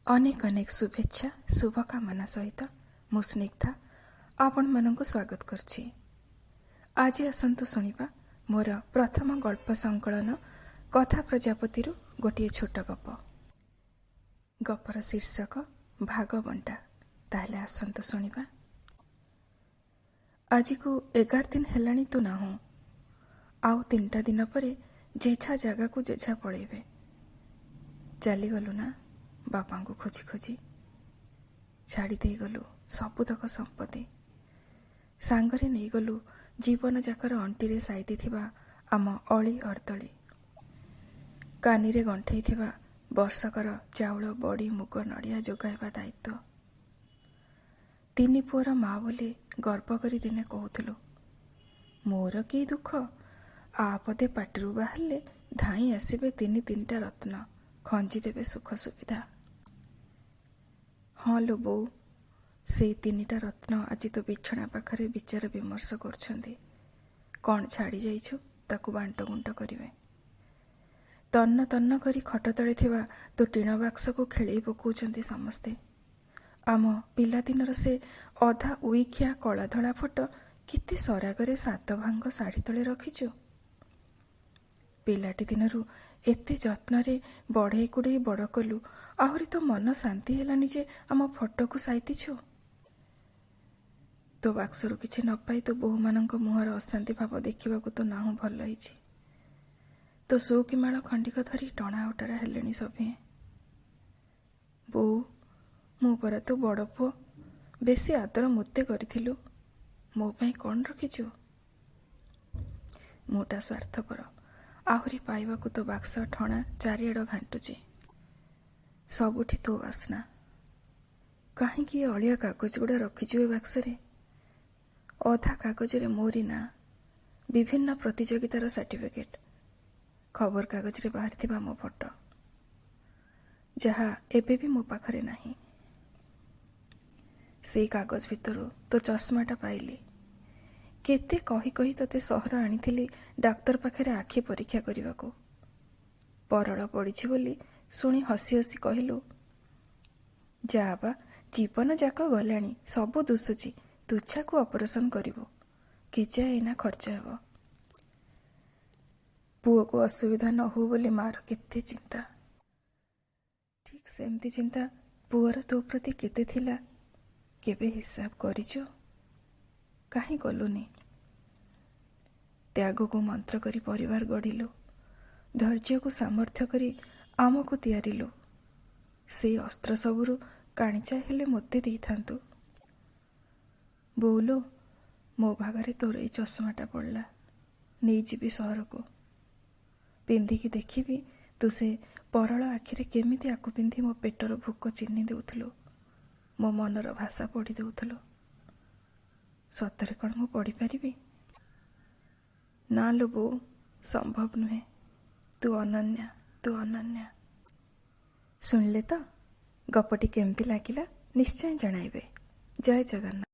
अनेक अनेक शुभेच्छा शुभकामना सहित मु स्निग्धा आपण मानक स्वागत करछि। आज आसंतु शुणिबा मोर प्रथम गल्प संकलन कथा प्रजापति गोटे छोट गप। गपर शीर्षक भाग बंटा। ताहले आसंतु शुणिबा। आज को 11 दिन हेलाणी तू ना हो। आउ 3टा दिन परे जेझा जगह को जेझा पळेबे। चली गलु ना बापा को खोजी खोजी। छाड़ी दे गलु सबुतक संपत्ति। सांगरे नहीं गलु जीवन जाकर अंटी साइती थिबा आम अली अर्दली। कानी रे गंठई थिबा वर्षकर चाउल बड़ी मुग नड़िया जोगाइबा दायित्व। 3 पुअर माँ बोली गर्व करी दिने कहूथुलु, मोर कि दुख, आपदे पाटिरू बाहरले धाई आसिबे 3-3टा रत्न खंजी देबे सुख सुविधा। हाँ लो बो, से 3टा रत्न आज तो बिछଣା पाखरे विचार विमर्श करछन्ती। कौन छाड़ी जाइछु ताकू बांट गुंट करिवे। तन्न तन्न करी खट तळे थिबा तो टीण बाक्स को खेळेई पकाउछन्ती समस्ते। आम पिलादिनर से अधा उइखिया कला धड़ा फोटो केते सरागरे 7 भांग शाढ़ी तळे रखिछु। पिलाटी दिनरू एते जत्नरे बढ़ई कुड़ई बड़ कलु, आहरी तो मन शांति हेलानी जे आम फोटो को साइतिछु। तो बाक्सरू किछि न पाई तो बोहू मानक मुहर अशांति भाव देखिबाकू तो नाहु भल होइछि। तो सौकिमाळ खंडिक धरी टणा उटारा हेलेनी सभिए। बो मो पर तो बड़ पुओ, बेसी आदर मोते करिथिलु, मो पई कोन रखिछु। मोटा स्वार्थपर, आहरी पाइबाकू तो बाक्स ठणा चारिआड घांटुची। सबुठी तो बास्ना। काहींकि अलिया कागज गुड़ा रखिछु ए बाक्सरे। अधा कागजरे मोरी ना, विभिन्न प्रतियोगितार सर्टिफिकेट, खबर कागजरे बाहरिथिबा मो फोटो, जहा एबे भी मो पाखरे नाही। से कागज भितरु तो चश्माटा पाइली। केते कही कही तते सहर आनिथिली डाक्तर पाखरे आखि परीक्षा करिबाकू। परळ पड़िछि बोली शुणी हसी हसी कहिलु, जा बा जीवन जाक गलाणी, सबु दुसुची, तुच्छा को ऑपरेशन करिवो, केजा एना खर्च हेबो। पुओ को असुविधा न हो बोली मार केते चिंता। ठीक सेमती चिंता पुअर तो प्रति केते थिला, केबे हिसाब करिछु। काहे कलुनी। त्याग को मंत्र करी परिवार गढ़िलु, धैर्य को सामर्थ्य करी आम को तैयारिलु। से अस्त्र सबुरु काणीचा हेले मोते देई थांतु। बोलो मो भागरे तोर ए चश्माटा पड़ला, नहीं जीवी सहर को। पिंधिकी देखिबी तू से परळ आखिरे केमिति आकु पिंधि मो पेटर भूक चिन्हि देउथुलु, मो मनर भाषा पढ़ी देउथुलु। सतरे कण मु पढ़ी पारिबी? ना लो बो, संभव नुहे। तू अनन्या, तू अनन्या। सुनले तो गपटी केमती लागिला निश्चय जणाइबे। जय जगन्नाथ।